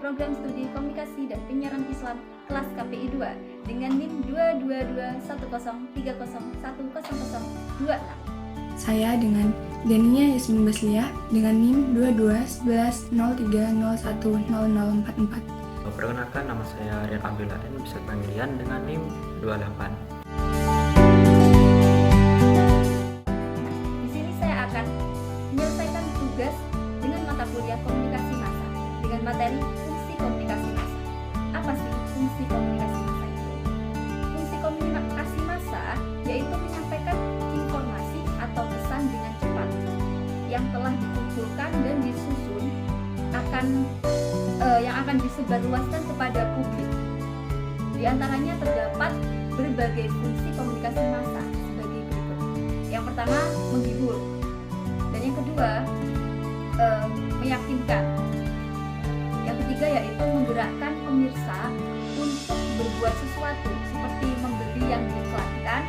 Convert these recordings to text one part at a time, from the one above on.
Program Studi Komunikasi dan Penyiaran Islam kelas KPI 2 dengan NIM 22210301026. Saya dengan Dania Yasmin Basliah dengan NIM 221103010044. Perkenalkan, nama saya Rian Abdullah N, bisa panggilan dengan NIM 28. Di sini saya akan menyelesaikan tugas dengan mata kuliah komunikasi massa dengan materi fungsi komunikasi massa. Apa sih fungsi komunikasi massa itu? Fungsi komunikasi massa yaitu menyampaikan informasi atau pesan dengan cepat yang telah dikumpulkan dan disusun yang akan disebarluaskan kepada publik. Di antaranya terdapat berbagai fungsi komunikasi massa sebagai berikut. Yang pertama, menghibur. Dan yang kedua, meyakinkan. Yang ketiga yaitu menggerakkan pemirsa untuk berbuat sesuatu seperti membeli yang diiklankan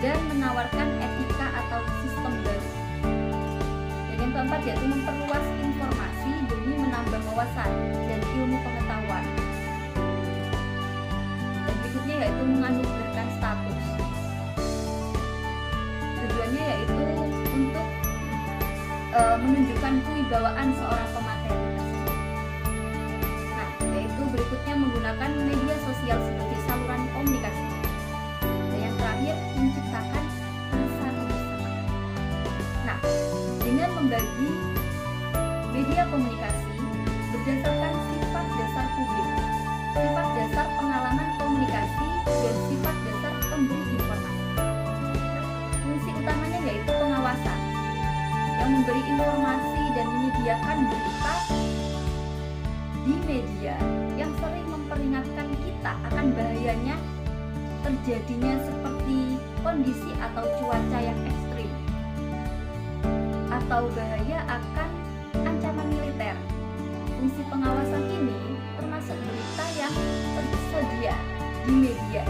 dan menawarkan etika atau sistem baru. Dan yang keempat yaitu memperluas informasi demi menambah wawasan dan ilmu pengetahuan. Dan berikutnya yaitu menganugerahkan status. Tujuannya yaitu untuk menunjukkan kewibawaan seorang pemateri tersebut. Nah, yaitu berikutnya menggunakan media sosial sebagai saluran komunikasi. Dan yang terakhir, menciptakan rasa kebersamaan. Nah, dengan membagi media komunikasi berdasarkan sifat dasar publik, sifat dasar pengalaman komunikasi, dan sifat dasar pemberi informasi. Fungsi utamanya yaitu pengawasan, yang memberi informasi dan menyediakan berita di media yang sering memperingatkan kita akan bahayanya terjadinya seperti kondisi atau cuaca yang ekstrim, atau bahaya akan ancaman militer. Fungsi pengawasan ini termasuk berita yang tersedia di media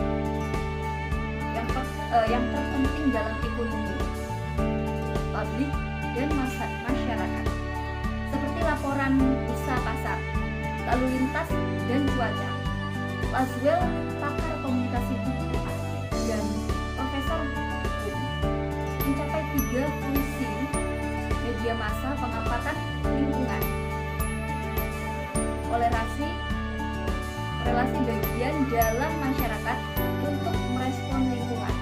yang terpenting dalam ekonomi, publik, dan masyarakat, seperti laporan bursa pasar, lalu lintas, dan cuaca. Laswell, pakar komunikasi publik dan profesor hukum, mencapai 3 fungsi media massa: pengamatan lingkungan, relasi bagian dalam masyarakat untuk merespon lingkungan,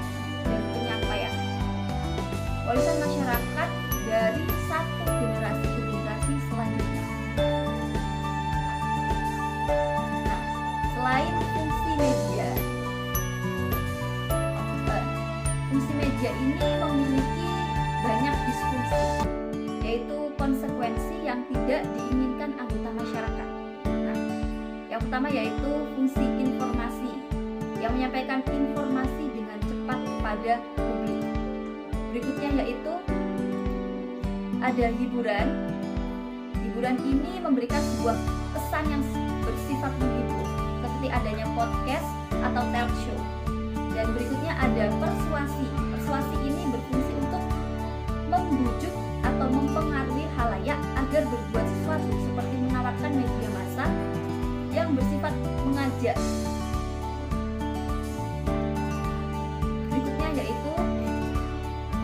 dan penyampaian warisan masyarakat dari satu generasi ke generasi selanjutnya. Nah, selain fungsi media ini memiliki banyak disfungsi, yaitu konsekuensi yang tidak diinginkan anggota masyarakat. Nah, yang pertama yaitu fungsi informasi, yang menyampaikan informasi dengan cepat kepada publik. Berikutnya yaitu ada hiburan. Hiburan ini memberikan sebuah pesan yang bersifat menghibur, seperti adanya podcast atau talk show. Dan berikutnya ada persuasi. Persuasi ini berfungsi untuk membujuk atau mempengaruhi halayak agar berbuat sesuatu, seperti menawarkan media massa yang bersifat mengajak. Berikutnya yaitu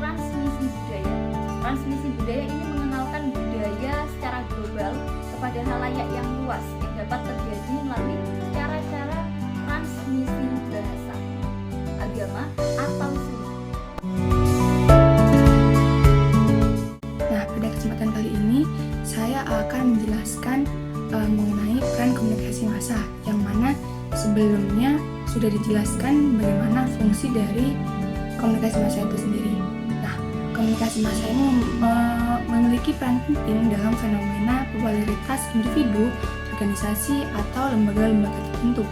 transmisi budaya. Transmisi budaya ini mengenalkan budaya secara global kepada halayak yang luas, yang dapat terjadi melalui cara-cara transmisi bahasa, agama, atau seni. Nah, pada kesempatan kali ini saya akan menjelaskan mengenai peran komunikasi massa, yang mana sebelumnya sudah dijelaskan bagaimana fungsi dari komunikasi massa itu sendiri. Nah, komunikasi massa ini memiliki peran penting dalam fenomena popularitas individu, organisasi, atau lembaga-lembaga tertentu.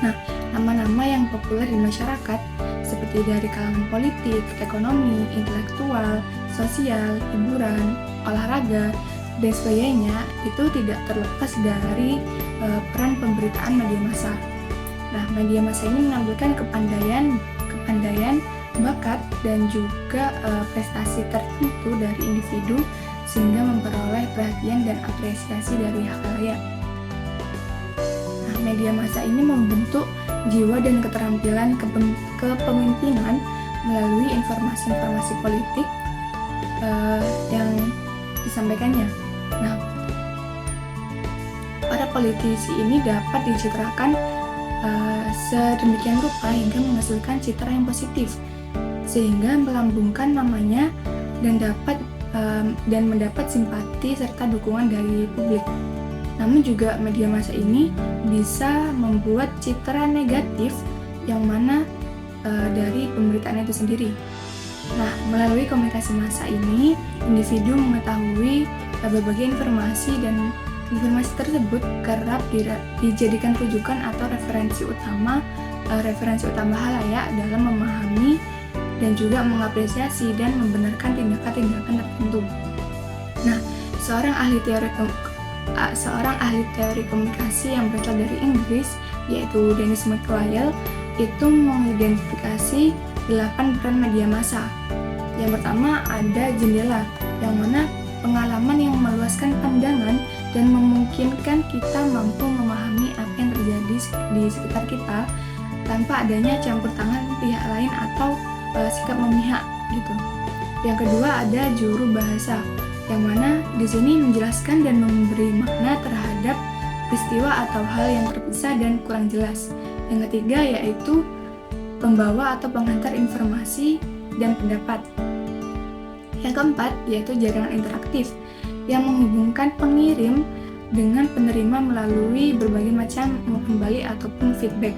Nah, nama-nama yang populer di masyarakat seperti dari kalangan politik, ekonomi, intelektual, sosial, hiburan, olahraga, dan sebagainya itu tidak terlepas dari peran pemberitaan media massa. Nah, media massa ini menampilkan kepandaian, bakat, dan juga prestasi tertentu dari individu sehingga memperoleh perhatian dan apresiasi dari khalayak. media massa ini membentuk jiwa dan keterampilan kepemimpinan melalui informasi-informasi politik yang disampaikannya. Nah, para politisi ini dapat dicitrakan sedemikian rupa hingga menghasilkan citra yang positif, sehingga melambungkan namanya dan mendapat simpati serta dukungan dari publik. Namun juga media massa ini bisa membuat citra negatif yang mana dari pemberitaan itu sendiri. Nah, melalui komunikasi massa ini, individu mengetahui berbagai informasi dan informasi tersebut kerap dijadikan rujukan atau referensi utama halayak dalam memahami dan juga mengapresiasi dan membenarkan tindakan-tindakan tertentu. Nah, seorang ahli teori komunikasi yang berasal dari Inggris, yaitu Dennis McLeod, itu mengidentifikasi 8 peran media massa. Yang pertama ada jendela, yang mana pengalaman yang meluaskan pandangan dan memungkinkan kita mampu memahami apa yang terjadi di sekitar kita tanpa adanya campur tangan pihak lain atau sikap memihak gitu. Yang kedua ada juru bahasa, yang mana di sini menjelaskan dan memberi makna terhadap peristiwa atau hal yang terpisah dan kurang jelas. Yang ketiga yaitu pembawa atau penghantar informasi dan pendapat. Yang keempat yaitu jaringan interaktif yang menghubungkan pengirim dengan penerima melalui berbagai macam kembali ataupun feedback.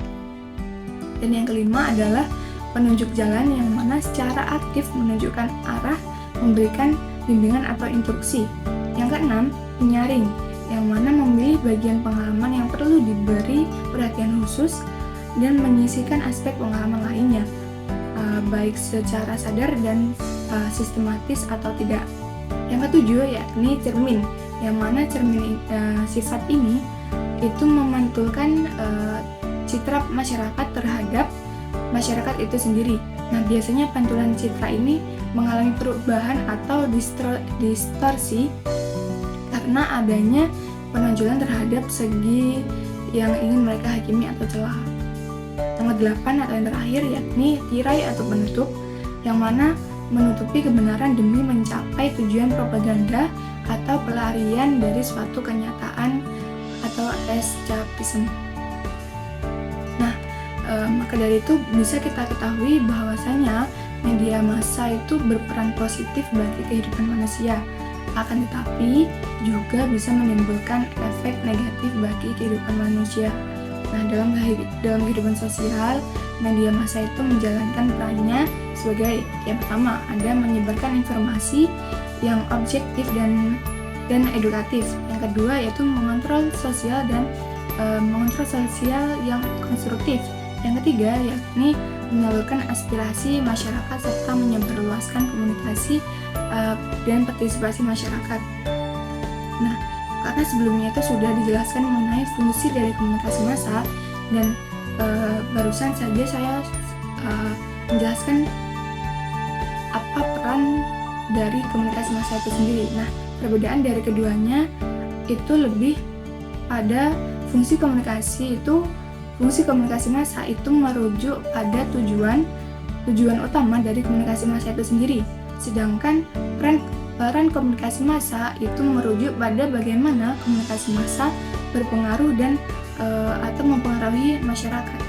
Dan yang kelima adalah penunjuk jalan, yang mana secara aktif menunjukkan arah, memberikan bimbingan atau instruksi. Yang keenam, penyaring, yang mana memilih bagian pengalaman yang perlu diberi perhatian khusus dan menyisihkan aspek pengalaman lainnya, baik secara sadar dan sistematis atau tidak. Yang ketujuh yakni cermin, yang mana cermin sifat ini itu memantulkan citra masyarakat terhadap masyarakat itu sendiri. Nah, biasanya pantulan citra ini mengalami perubahan atau distorsi karena adanya penonjolan terhadap segi yang ingin mereka hakimi atau celah. Yang kedelapan atau yang terakhir yakni tirai atau penutup, yang mana menutupi kebenaran demi mencapai tujuan propaganda atau pelarian dari suatu kenyataan atau escapism. Nah, maka dari itu bisa kita ketahui bahwasanya media massa itu berperan positif bagi kehidupan manusia, akan tetapi juga bisa menimbulkan efek negatif bagi kehidupan manusia. Nah, dalam kehidupan sosial, media massa itu menjalankan perannya sebagai yang pertama ada menyebarkan informasi yang objektif dan edukatif. Yang kedua yaitu mengontrol sosial dan mengontrol sosial yang konstruktif. Yang ketiga yakni menyalurkan aspirasi masyarakat serta menyebarluaskan komunikasi dan partisipasi masyarakat. Nah, karena sebelumnya itu sudah dijelaskan mengenai fungsi dari komunikasi massa dan barusan saja saya menjelaskan apa peran dari komunikasi massa itu sendiri. Nah, perbedaan dari keduanya itu lebih pada fungsi komunikasi massa itu merujuk pada tujuan utama dari komunikasi massa itu sendiri. Sedangkan peran komunikasi massa itu merujuk pada bagaimana komunikasi massa berpengaruh dan atau mempengaruhi masyarakat.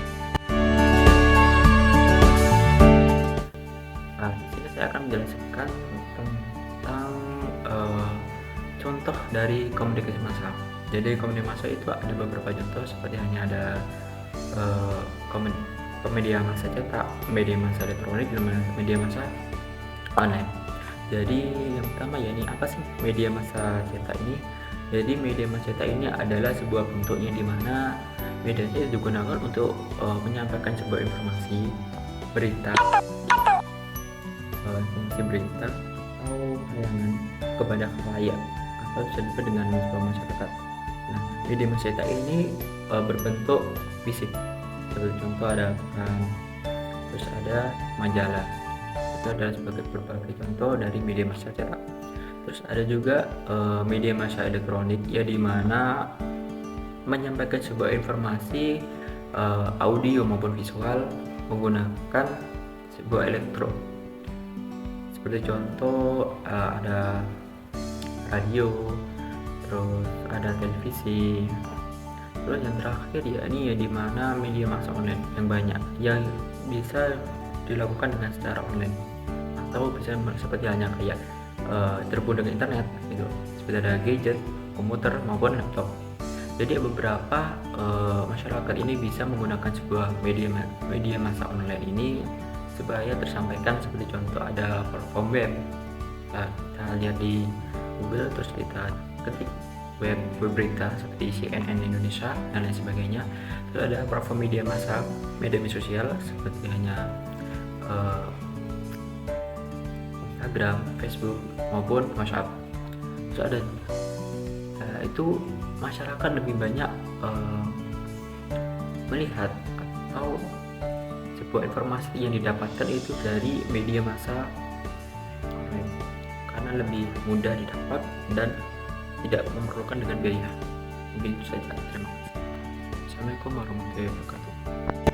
Nah, di sini saya akan menjelaskan tentang contoh dari komunikasi massa. Jadi komunikasi massa itu ada beberapa contoh, seperti hanya ada media massa cetak, media massa elektronik, dan media massa online. Jadi yang pertama ya, ini apa sih media massa cetak ini? Jadi media massa cetak ini adalah sebuah bentuknya di mana media itu digunakan untuk menyampaikan sebuah informasi berita atau tayangan kepada khalayak atau disebut dengan sebuah masyarakat. Nah, media massa cetak ini berbentuk fisik. Sebagai contoh ada koran, terus ada majalah. Itu adalah sebagai berbagai contoh dari media massa cetak. Terus ada juga media massa elektronik, ya di mana menyampaikan sebuah informasi audio maupun visual menggunakan sebuah elektro. Seperti contoh ada radio, terus ada televisi, terus yang terakhir yakni di mana media massa online yang banyak yang bisa dilakukan dengan secara online atau bisa seperti halnya kayak terhubung dengan internet gitu, seperti ada gadget, komputer maupun laptop. Jadi beberapa masyarakat ini bisa menggunakan sebuah media massa online ini supaya tersampaikan, seperti contoh ada platform web. Kita lihat di Google, terus kita ketik web berita seperti CNN Indonesia dan lain sebagainya. Terus ada platform media massa, media sosial seperti hanya Instagram, Facebook maupun WhatsApp. Terus ada itu masyarakat lebih banyak melihat atau sebuah informasi yang didapatkan itu dari media massa online, karena lebih mudah didapat dan tidak memerlukan dengan biaya. Mungkin itu saja. Terima kasih. Assalamualaikum warahmatullahi wabarakatuh.